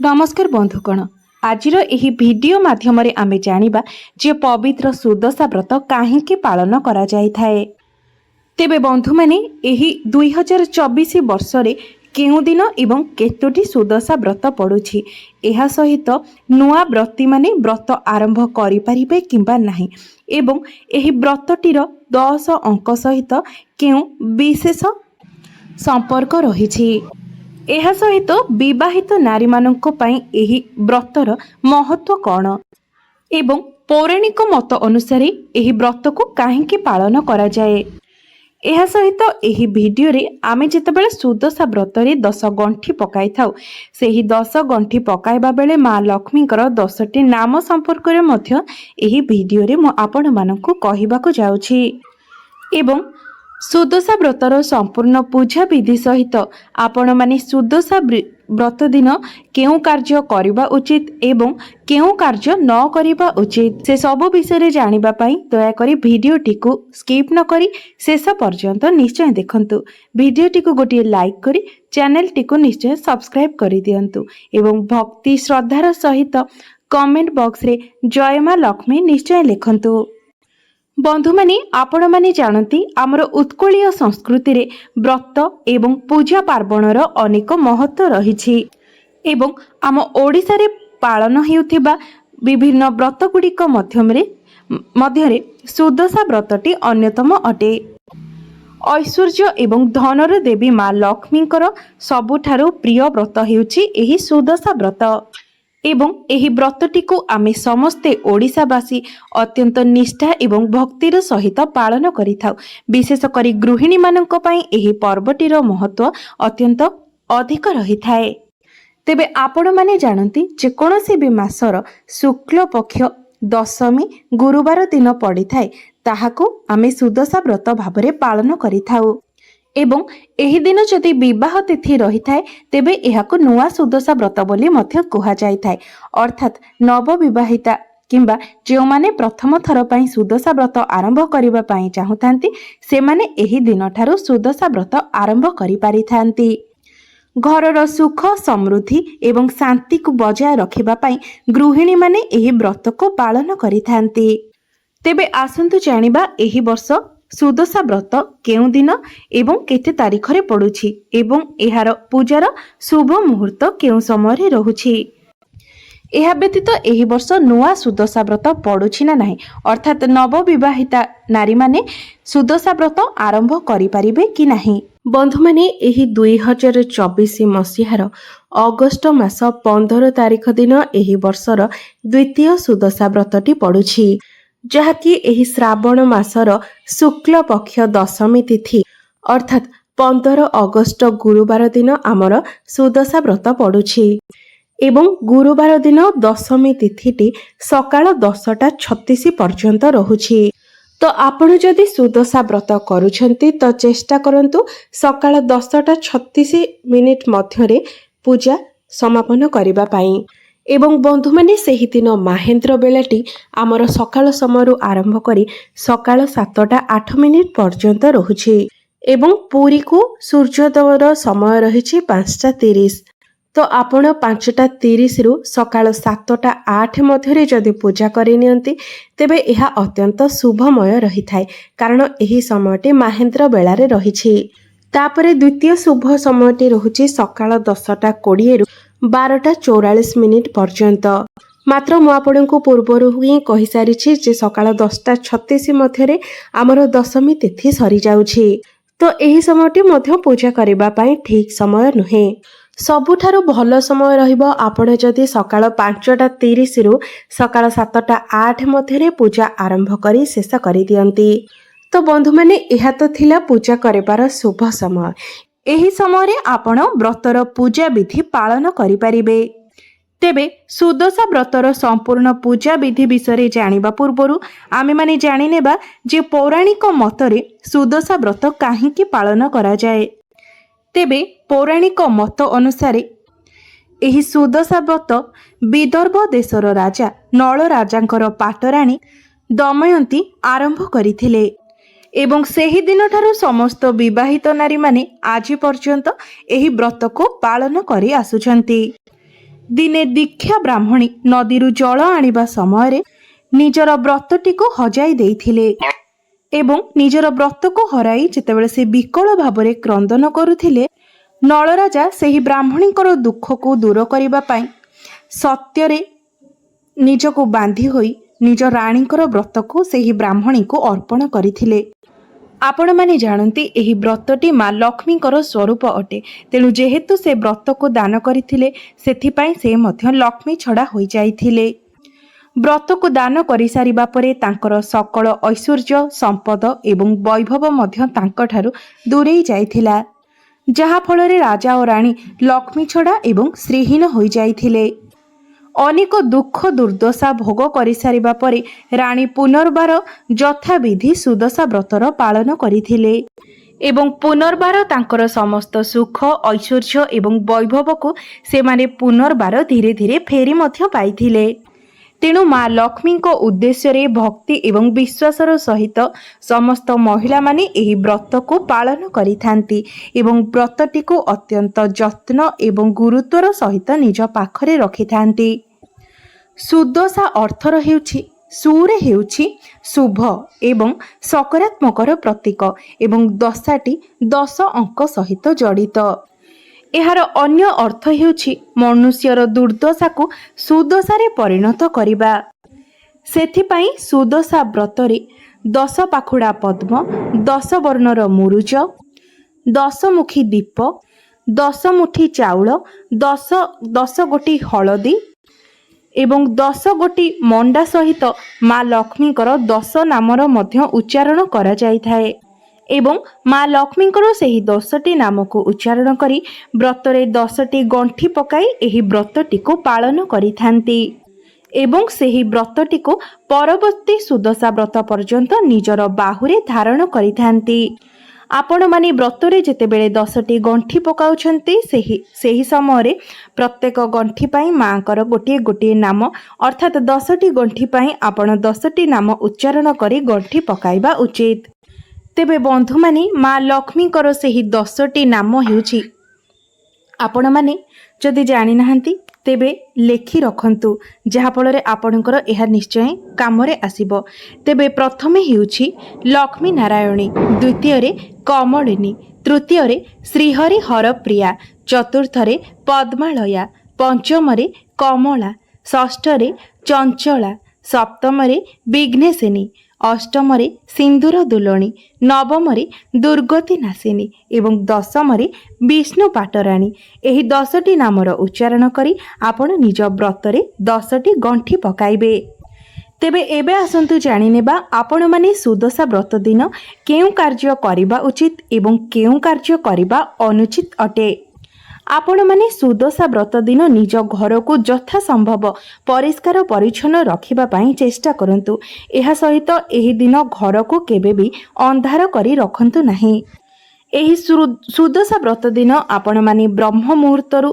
नमस्कार बंधुगण। आजिर एही वीडियो माध्यम आमे जानिबा जे पवित्र सुदशा व्रत काहेकि पालन करा जाय थाए। तेबे बंधु माने एही 2024 वर्ष रे केउं दिन एवं केतोटी सुदशा व्रत पड़ुछि, एहा सहित नुआ व्रती माने व्रत आरंभ करि परिबे किंबा नाही एवं एही व्रतटीर 10 अंक सहित केउं विशेष संपर्क रहिछि। ଏହା ସହିତ ବିବାହିତ ନାରୀମାନଙ୍କ ପାଇଁ ଏହି ବ୍ରତର ମହତ୍ଵ କ'ଣ ଏବଂ ପୌରାଣିକ ମତ ଅନୁସାରେ ଏହି ବ୍ରତକୁ କାହିଁକି ପାଳନ କରାଯାଏ। ଏହା ସହିତ ଏହି ଭିଡ଼ିଓରେ ଆମେ ଯେତେବେଳେ ସୁଦଶା ବ୍ରତରେ 10 ଗଣ୍ଠି ପକାଇଥାଉ, ସେହି 10 ଗଣ୍ଠି ପକାଇବା ବେଳେ ମା ଲକ୍ଷ୍ମୀଙ୍କର 10ଟି ନାମ ସମ୍ପର୍କରେ ମଧ୍ୟ ଏହି ଭିଡ଼ିଓରେ ମୁଁ ଆପଣମାନଙ୍କୁ କହିବାକୁ ଯାଉଛି ଏବଂ सुदशा व्रतर संपूर्ण पूजा विधि सहित आपण माने सुदशा व्रत दिन केउ कार्य करिबा उचित एवं केउ कार्य न करिबा उचित से सब विषय जानिबा पई दया करी वीडियोटी को स्किप न करी शेष पर्यंत निश्चय देखंतु। वीडियोटी को गोटे लाइक करी चैनल टी को निश्चय सब्सक्राइब करि दियंतु एवं भक्ति श्रद्धार सहित कमेंट बॉक्स रे जय मां लक्ष्मी निश्चय लिखंतु। बंधु माने आपण माने जानती आमर उत्कलीय संस्कृति रे व्रत एवं पूजा पार्वणर अनेक महत्व रहिछि एवं आम ओडिसा रे पालन हेउथिबा विभिन्न व्रत गुड़िक मध्यरे सुदशा व्रतटी अन्यतम अटे। ऐश्वर्य एवं धनर देवी मां लक्ष्मींकर सबुठारु प्रिय व्रत हेउछि एही सुदशा व्रत एवं एही व्रतटी को आमे समस्ते ओडिशावासी अत्यंत निष्ठा एवं भक्तिर सहित पालन करिथाउ। विशेष करी गृहिणी मानक पई एही पर्वटीर महत्व अत्यंत अधिक रही थाए। तेबे आपण माने जानती जे कोनोसी भी मासर शुक्ल पक्ष दशमी गुरुवार दिन पड़ी थाए ताहाकू आमे सुदशा व्रत भाबरे पालन करिथाउ एवं एही दिन जदि विवाह तिथि रही थाए तेबे एहाको नुआ सुदशा व्रत बोली मध्य कुहा जाय थाए। अर्थात नवविवाहिता किंबा जो माने प्रथम थर पई सुदशा व्रत आरंभ करिबा पई चाहुथांती सेमाने एही दिन ठारू सुदशा व्रत आरंभ करि पारिथांती। घरर सुख समृद्धि एवं शांति को बजाय रखिबा पई गृहिणी माने एही व्रत को पालन करिथांती। तेबे आसंतु जानिबा एही वर्ष सुदशा व्रत केउ दिन एवं केते तारीख रे पड़ुछि एवं एहार पूजार शुभ मुहूर्त केउ समय रे रहुछि। एहा व्यतीत एही वर्ष नुआ सुदशा व्रत पड़ुछि ना नाही, अर्थात नवविवाहिता नारी माने सुदशा व्रत आरंभ करि परिबे कि नाही। बंधु माने एही 2024 मसीहार अगस्त मास 15 तारीख दिन एही वर्षर द्वितीय सुदशा व्रतटी पड़ुछि, जहाँकि एही श्रावण मासर शुक्ल पक्ष दशमी तिथि अर्थात 15 अगस्त गुरुवार दिन आमर सुदशा व्रत पड़ुछि एवं गुरुवार दिन दशमी तिथिटी सकाळ 10:36 पर्यंत रहुछि। तो आपण जदि सुदशा व्रत करूछंती तो चेष्टा करंतु सकाळ 10:36 मध्यरे पूजा समापन करिबा पई एवं बंधु माने सेही दिन महेंद्र बेलाटी आमर सकाळ समयरु आरंभ करी सकाळ 7:08 पर्यंत रहुछि एवं पुरी को सूर्योदयर समय रहिछि 5:30। तो आपण 5:30 रु सकाळ 7:08 मध्यरे जदि पूजा करि नियंती तेबे एहा अत्यंत शुभमय रही थाए, कारण एही समयटी महेंद्र बेलारे रहिछि। तापरे द्वितीय शुभ समयटी रहुछि सकाळ 10:20 रु 12:44 पर्यंत। मात्र मु आपणको पूर्वरु ही कहि सारिछि जे सकाळ 10:36 मध्यरे आमर दशमी तिथि सरी जाउछि, तो एही समयटी मध्य पूजा करिबा पई ठीक समय नुहे। सबुठारु भल समय रहिबो आपण जदि सकाळ 5:30 रु सकाळ 7:08 मध्यरे पूजा आरंभ करी शेष करि दियंती। तो बंधु माने एहा तो थिला पूजा करिबार शुभ समय। एही समय रे आपण व्रतर पूजा विधि पालन करि परिबे। तेबे सुदशा व्रतर संपूर्ण पूजा विधि विषय जानिबा पूर्वरु आमे माने जानि नेबा जे पौराणिक मतरे सुदशा व्रत काहेकि पालन करा जाए। तेबे पौराणिक मत अनुसारे एही सुदशा व्रत विदर्भ देशर राजा नल राजांकर पाटराणी दमयंती आरंभ करिथिले एवं सेही दिन ठारू समस्त विवाहित नारी माने आज पर्यंत एही व्रत को पालन करि आसुछंती। ଦିନେ ଦୀକ୍ଷା ବ୍ରାହ୍ମଣୀ ନଦୀରୁ ଜଳ ଆଣିବା ସମୟରେ ନିଜର ବ୍ରତଟିକୁ ହଜାଇ ଦେଇଥିଲେ ଏବଂ ନିଜର ବ୍ରତକୁ ହରାଇ ଯେତେବେଳେ ସେ ବିକଳ ଭାବରେ କ୍ରନ୍ଦନ କରୁଥିଲେ, ନଳରାଜା ସେହି ବ୍ରାହ୍ମଣୀଙ୍କର ଦୁଃଖକୁ ଦୂର କରିବା ପାଇଁ ସତ୍ୟରେ ନିଜକୁ ବାନ୍ଧି ହୋଇ ନିଜ ରାଣୀଙ୍କର ବ୍ରତକୁ ସେହି ବ୍ରାହ୍ମଣୀକୁ ଅର୍ପଣ କରିଥିଲେ। ଆପଣମାନେ ଜାଣନ୍ତି ଏହି ବ୍ରତଟି ମା ଲକ୍ଷ୍ମୀଙ୍କର ସ୍ୱରୂପ ଅଟେ। ତେଣୁ ଯେହେତୁ ସେ ବ୍ରତକୁ ଦାନ କରିଥିଲେ, ସେଥିପାଇଁ ସେ ମଧ୍ୟ ଲକ୍ଷ୍ମୀ ଛଡ଼ା ହୋଇଯାଇଥିଲେ। ବ୍ରତକୁ ଦାନ କରିସାରିବା ପରେ ତାଙ୍କର ସକଳ ଐଶ୍ୱର୍ଯ୍ୟ, ସମ୍ପଦ ଏବଂ ବୈଭବ ମଧ୍ୟ ତାଙ୍କଠାରୁ ଦୂରେଇ ଯାଇଥିଲା, ଯାହାଫଳରେ ରାଜା ଓ ରାଣୀ ଲକ୍ଷ୍ମୀ ଛଡ଼ା ଏବଂ ଶ୍ରୀହୀନ ହୋଇଯାଇଥିଲେ। ଅନେକ ଦୁଃଖ ଦୁର୍ଦ୍ଦଶା ଭୋଗ କରିସାରିବା ପରେ ରାଣୀ ପୁନର୍ବାର ଯଥାବିଧି ସୁଦଶା ବ୍ରତର ପାଳନ କରିଥିଲେ ଏବଂ ପୁନର୍ବାର ତାଙ୍କର ସମସ୍ତ ସୁଖ, ଐଶ୍ୱର୍ଯ୍ୟ ଏବଂ ବୈଭବକୁ ସେମାନେ ପୁନର୍ବାର ଧୀରେ ଧୀରେ ଫେରି ମଧ୍ୟ ପାଇଥିଲେ। ତେଣୁ ମା ଲକ୍ଷ୍ମୀଙ୍କ ଉଦ୍ଦେଶ୍ୟରେ ଭକ୍ତି ଏବଂ ବିଶ୍ୱାସର ସହିତ ସମସ୍ତ ମହିଳାମାନେ ଏହି ବ୍ରତକୁ ପାଳନ କରିଥାନ୍ତି ଏବଂ ବ୍ରତଟିକୁ ଅତ୍ୟନ୍ତ ଯତ୍ନ ଏବଂ ଗୁରୁତ୍ୱର ସହିତ ନିଜ ପାଖରେ ରଖିଥାନ୍ତି। ସୁଦଶା ଅର୍ଥର ହେଉଛି ସୁରେ ହେଉଛି ଶୁଭ ଏବଂ ସକାରାତ୍ମକର ପ୍ରତୀକ ଏବଂ ଦଶାଟି 10 ଅଙ୍କ ସହିତ ଜଡ଼ିତ। ଏହାର ଅନ୍ୟ ଅର୍ଥ ହେଉଛି ମନୁଷ୍ୟର ଦୁର୍ଦ୍ଦଶାକୁ ସୁଦଶାରେ ପରିଣତ କରିବା। ସେଥିପାଇଁ ସୁଦଶା ବ୍ରତରେ 10 ପାଖୁଡ଼ା ପଦ୍ମ, 10 ବର୍ଣ୍ଣର ମୁରୁଜ, 10 ମୁଖୀ ଦୀପ, 10 ମୁଠି ଚାଉଳ, 10 ଗୋଟି ହଳଦୀ ଏବଂ 10 ଗୋଟି ମଣ୍ଡା ସହିତ ମା ଲକ୍ଷ୍ମୀଙ୍କର 10 ନାମର ମଧ୍ୟ ଉଚ୍ଚାରଣ କରାଯାଇଥାଏ ଏବଂ ମା ଲକ୍ଷ୍ମୀଙ୍କର ସେହି 10ଟି ନାମକୁ ଉଚ୍ଚାରଣ କରି ବ୍ରତରେ 10ଟି ଗଣ୍ଠି ପକାଇ ଏହି ବ୍ରତଟିକୁ ପାଳନ କରିଥାନ୍ତି ଏବଂ ସେହି ବ୍ରତଟିକୁ ପରବର୍ତ୍ତୀ ସୁଦଶା ବ୍ରତ ପର୍ଯ୍ୟନ୍ତ ନିଜର ବାହୁରେ ଧାରଣ କରିଥାନ୍ତି। ଆପଣମାନେ ବ୍ରତରେ ଯେତେବେଳେ 10ଟି ଗଣ୍ଠି ପକାଉଛନ୍ତି, ସେହି ସମୟରେ ପ୍ରତ୍ୟେକ ଗଣ୍ଠି ପାଇଁ ମାଙ୍କର ଗୋଟିଏ ଗୋଟିଏ ନାମ ଅର୍ଥାତ୍ 10ଟି ଗଣ୍ଠି ପାଇଁ ଆପଣ 10ଟି ନାମ ଉଚ୍ଚାରଣ କରି ଗଣ୍ଠି ପକାଇବା ଉଚିତ। ତେବେ ବନ୍ଧୁମାନେ, ମା ଲକ୍ଷ୍ମୀଙ୍କର ସେହି 10ଟି ନାମ ହେଉଛି, ଆପଣମାନେ ଯଦି ଜାଣିନାହାନ୍ତି ତେବେ ଲେଖି ରଖନ୍ତୁ, ଯାହାଫଳରେ ଆପଣଙ୍କର ଏହା ନିଶ୍ଚୟ କାମରେ ଆସିବ। ତେବେ ପ୍ରଥମେ ହେଉଛି ଲକ୍ଷ୍ମୀ ନାରାୟଣୀ, ଦ୍ୱିତୀୟରେ କମଳିନୀ, ତୃତୀୟରେ ଶ୍ରୀହରି ହରପ୍ରିୟା, ଚତୁର୍ଥରେ ପଦ୍ମାଳୟା, ପଞ୍ଚମରେ କମଳା, ଷଷ୍ଠରେ ଚଞ୍ଚଳା, ସପ୍ତମରେ ବିଘ୍ନେଶିନୀ, ଅଷ୍ଟମରେ ସିନ୍ଦୁର ଦୁଲଣୀ, ନବମରେ ଦୁର୍ଗତି ନାଶିନୀ ଏବଂ ଦଶମରେ ବିଷ୍ଣୁ ପାଟରାଣୀ। ଏହି 10ଟି ନାମର ଉଚ୍ଚାରଣ କରି ଆପଣ ନିଜ ବ୍ରତରେ 10ଟି ଗଣ୍ଠି ପକାଇବେ। ତେବେ ଏବେ ଆସନ୍ତୁ ଜାଣିନେବା ଆପଣମାନେ ସୁଦଶା ବ୍ରତ ଦିନ କେଉଁ କାର୍ଯ୍ୟ କରିବା ଉଚିତ ଏବଂ କେଉଁ କାର୍ଯ୍ୟ କରିବା ଅନୁଚିତ ଅଟେ। ଆପଣମାନେ ସୁଦଶା ବ୍ରତ ଦିନ ନିଜ ଘରକୁ ଯଥାସମ୍ଭବ ପରିଷ୍କାର ପରିଚ୍ଛନ୍ନ ରଖିବା ପାଇଁ ଚେଷ୍ଟା କରନ୍ତୁ। ଏହା ସହିତ ଏହି ଦିନ ଘରକୁ କେବେ ବି ଅନ୍ଧାର କରି ରଖନ୍ତୁ ନାହିଁ। ଏହି ସୁଦଶା ବ୍ରତ ଦିନ ଆପଣମାନେ ବ୍ରହ୍ମ ମୁହୂର୍ତ୍ତରୁ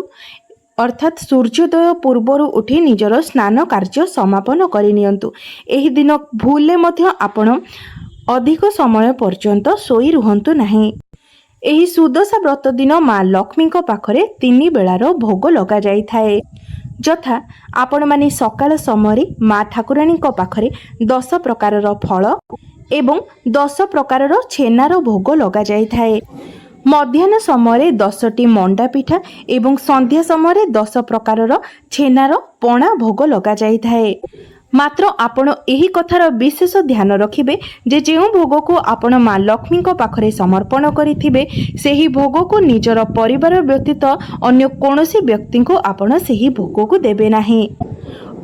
ଅର୍ଥାତ୍ ସୂର୍ଯ୍ୟୋଦୟ ପୂର୍ବରୁ ଉଠି ନିଜର ସ୍ନାନ କାର୍ଯ୍ୟ ସମାପନ କରିନିଅନ୍ତୁ। ଏହି ଦିନ ଭୁଲରେ ମଧ୍ୟ ଆପଣ ଅଧିକ ସମୟ ପର୍ଯ୍ୟନ୍ତ ଶୋଇ ରୁହନ୍ତୁ ନାହିଁ। ଏହି ସୁଦଶା ବ୍ରତ ଦିନ ମା ଲକ୍ଷ୍ମୀଙ୍କ ପାଖରେ 3 ବେଳାର ଭୋଗ ଲଗାଯାଇଥାଏ, ଯଥା ଆପଣମାନେ ସକାଳ ସମୟରେ ମା ଠାକୁରାଣୀଙ୍କ ପାଖରେ 10 ପ୍ରକାରର ଫଳ ଏବଂ 10 ପ୍ରକାରର ଛେନାର ଭୋଗ ଲଗାଯାଇଥାଏ। ମଧ୍ୟାହ୍ନ ସମୟରେ 10ଟି ମଣ୍ଡା ପିଠା ଏବଂ ସନ୍ଧ୍ୟା ସମୟରେ 10 ପ୍ରକାରର ଛେନାର ପଣା ଭୋଗ ଲଗାଯାଇଥାଏ। ମାତ୍ର ଆପଣ ଏହି କଥାର ବିଶେଷ ଧ୍ୟାନ ରଖିବେ ଯେ ଯେଉଁ ଭୋଗକୁ ଆପଣ ମା ଲକ୍ଷ୍ମୀଙ୍କ ପାଖରେ ସମର୍ପଣ କରିଥିବେ, ସେହି ଭୋଗକୁ ନିଜର ପରିବାର ବ୍ୟତୀତ ଅନ୍ୟ କୌଣସି ବ୍ୟକ୍ତିଙ୍କୁ ଆପଣ ସେହି ଭୋଗକୁ ଦେବେ ନାହିଁ।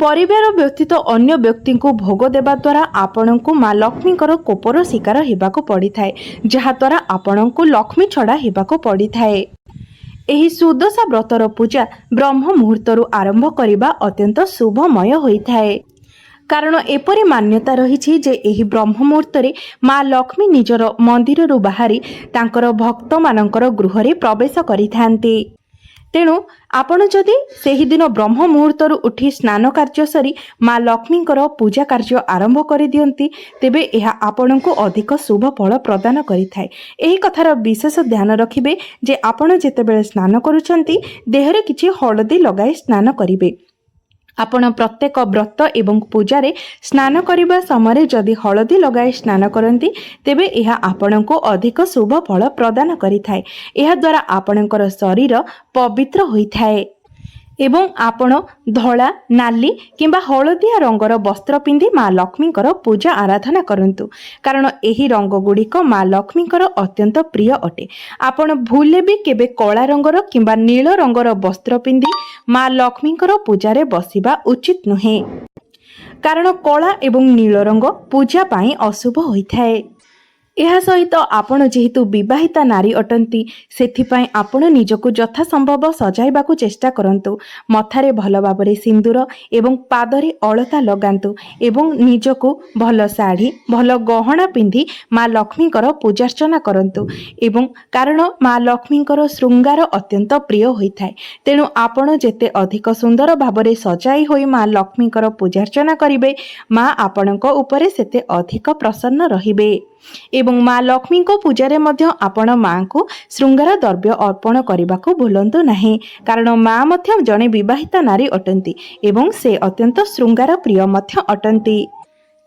ପରିବାର ବ୍ୟତୀତ ଅନ୍ୟ ବ୍ୟକ୍ତିଙ୍କୁ ଭୋଗ ଦେବା ଦ୍ୱାରା ଆପଣଙ୍କୁ ମା ଲକ୍ଷ୍ମୀଙ୍କର କୋପର ଶିକାର ହେବାକୁ ପଡ଼ିଥାଏ, ଯାହାଦ୍ୱାରା ଆପଣଙ୍କୁ ଲକ୍ଷ୍ମୀ ଛଡ଼ା ହେବାକୁ ପଡ଼ିଥାଏ। ଏହି ସୁଦଶା ବ୍ରତର ପୂଜା ବ୍ରହ୍ମ ମୁହୂର୍ତ୍ତରୁ ଆରମ୍ଭ କରିବା ଅତ୍ୟନ୍ତ ଶୁଭମୟ ହୋଇଥାଏ, କାରଣ ଏପରି ମାନ୍ୟତା ରହିଛି ଯେ ଏହି ବ୍ରହ୍ମ ମୁହୂର୍ତ୍ତରେ ମା ଲକ୍ଷ୍ମୀ ନିଜର ମନ୍ଦିରରୁ ବାହାରି ତାଙ୍କର ଭକ୍ତମାନଙ୍କର ଗୃହରେ ପ୍ରବେଶ କରିଥାନ୍ତି। तेणु आपण जदि सेही दिन ब्रह्म मुहूर्त उठी स्नान कार्य सरी माँ लक्ष्मींकर पूजा कार्य आरंभ कर दियंती तेबे यह आपण को अधिक शुभ फल प्रदान करिथाए। एही कथार विशेष ध्यान रखिबे जे आपण जेतेबेले स्नान करूछंती देहरे किछि हळदी लगाई स्नान करिवे। आपण प्रत्येक व्रत एवं पूजारे स्नान करने समय जदि हलदी लगाई स्नान करती तेबे यह आपण को अधिक शुभ फल प्रदान करिथाए। यह द्वारा आपणकर शरीर पवित्र होइथाए एवं आपण धला नाली किंबा हलदिया रंगर वस्त्र पिंधि माँ लक्ष्मींकर पूजा आराधना करंतु कारण एही रंग गुड़िक माँ लक्ष्मींकर अत्यंत प्रिय अटे। आपण भूले भी केबे कला रंगर किंबा नील रंगर वस्त्र पिंधि माँ लक्ष्मींकर पूजारे बसिबा उचित नुहे कारण कला एवं नील रंग पूजा पाई अशुभ होइथाए। यह सहित आपण जेहेतु विवाहिता नारी अटंती सेथिपाई आपण निजको यथा संभव सजाइबाकू चेष्टा करंतु। मथारे भल भाबरे सिंदूर एवं पादरे अलता लगांतु एवं निजको भल साड़ी भल गहना पिंधि माँ लक्ष्मींकर पूजार्चना करंतु एवं कारण माँ लक्ष्मींकर श्रृंगार अत्यंत प्रिय होइथाए। तेणु आपण जेते अधिक सुंदर भाबरे सजाई होई माँ लक्ष्मींकर पूजार्चना करिवे माँ आपणक उपरे सेते अधिक प्रसन्न रहिबे एवं माँ लक्ष्मी को पूजारे मध्य आपण माँ को श्रृंगार द्रव्य अर्पण करने को भूलंतु नहीं कारण माँ मध्य जड़े विवाहिता नारी अटंती एवं से अत्यंत श्रृंगार प्रिय मध्य अटंती।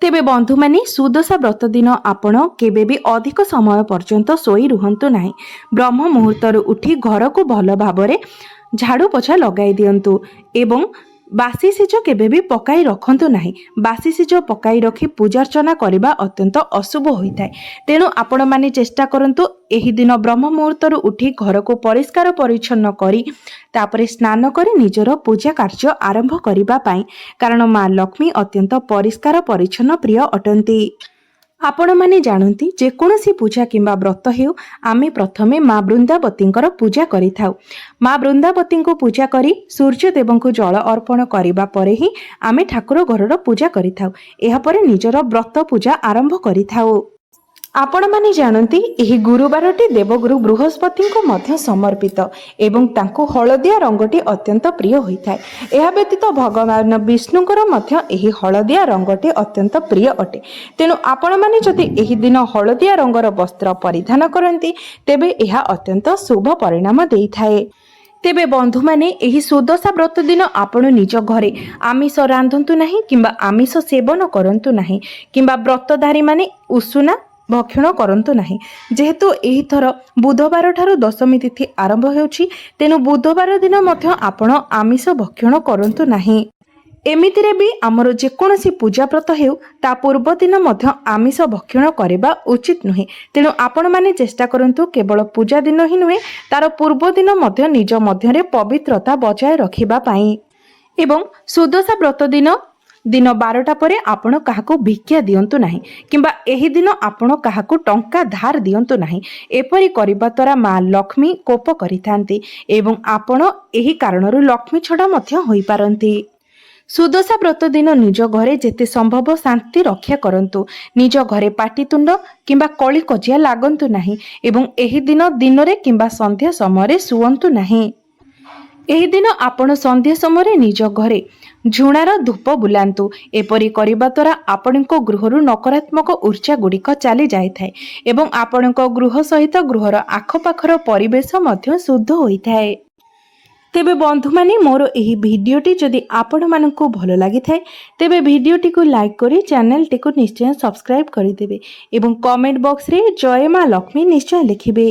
तेबे बंधु माने सुदशा व्रत दिन आपण केबे भी अधिक समय पर्यंत सोई रुहंतु नहीं। ब्रह्म मुहूर्त उठी घर को भल भाबरे झाड़ू पोछा लगाई दियंतु एवं बासी सिज केबे भी पकाई रखंतु नहीं। बासी सिज पकाई रखी पूजार्चना करने अत्यंत अशुभ होइथाए। तेणु आपण माने चेष्टा करंतु एही दिन ब्रह्म मुहूर्त उठी घर को परिष्कार परिच्छन्न करी तापरे स्नान करी निजर पूजा कार्य आरंभ करिबा पाई कारण माँ लक्ष्मी अत्यंत परिष्कार परिच्छन्न प्रिय अटंती। आपण माने जानती जेकोसी पूजा किंबा व्रत हेउ आमे प्रथमे माँ वृंदावतींकर पूजा करिथाउ। माँ वृंदावती को पूजा करी सूर्य देव को जल अर्पण करबा परे ही आमे ठाकुर घरर पूजा करिथाउ। एहा परे निजर व्रत पूजा आरंभ करिथाउ। आपण माने जानती एही गुरुवारटी देवगुरु बृहस्पति को मध्य समर्पित एवं तांको हलदिया रंगटी अत्यंत प्रिय होइथाए। एहा व्यतीत भगवान विष्णुଙ୍କର मध्य एही हलदिया रंगटी अत्यंत प्रिय अटे। तेणु आपण माने जदि एही दिन हलदिया रंगर वस्त्र परिधान करती तेबे एहा अत्यंत शुभ परिणाम देइथाए। तेबे बंधु माने एही सुदशा व्रत दिन आपण निज घरे आमिष रांधंतु नहीं किंबा आमिष सेवन करंतु नहीं किंबा व्रतधारी माने उषुना भक्षण करंतु नहीं। जेहेतु एही थर बुधवार ठारू दशमी तिथि आरंभ हेउछि तेनु बुधवार दिन मध्य आपण आमिष भक्षण करंतु नहीं। एमितिरे भी आमर जेकोसी पूजा व्रत हेउ ता पूर्व दिन मध्य आमिष भक्षण करबा उचित नुहे। तेणु आपण माने चेष्टा करंतु केवल पूजा दिन ही नुहे तार पूर्व दिन मध्य निज मध्यरे पवित्रता बजाय रखिबा पाई एवं सुदशा व्रत दिन 12टा परे आपण काहाको भिक्षा दियंतु नाही किंबा एही दिन आपण काहाको टंका धार दियंतु नाही। एपरि करिबा द्वारा माँ लक्ष्मी कोप करिथांती एवं आपण एही कारणरु लक्ष्मी छड़ा मध्य होई पारंती। सुदशा व्रत दिन निज घरे जेते संभव शांति रक्षा करंतु। निज घरे पाटितुंड किंबा कली कजिया लागंतु नाही एवं एही दिन दिनरे किंबा संध्या समय सुवंतु नाही। एही दिन आपण संध्या समय निज घरे झुणार धूप बुलांतु। एपरि करिबा द्वारा आपणक गृहरु नकारात्मक ऊर्जा गुड़िक चली जाए एवं आपणक गृह सहित गृहर आखपाखर परिवेश मध्य शुद्ध होइथाए। तेबे बंधु माने मोर एही भिडियोटी जदि आपण मानकु भलो लागि थाए तेबे भिडियोटी को लाइक करी चैनल टी को निश्चय सब्सक्राइब करि देबे एवं कमेंट बॉक्स रे जय माँ लक्ष्मी निश्चय लिखिबे।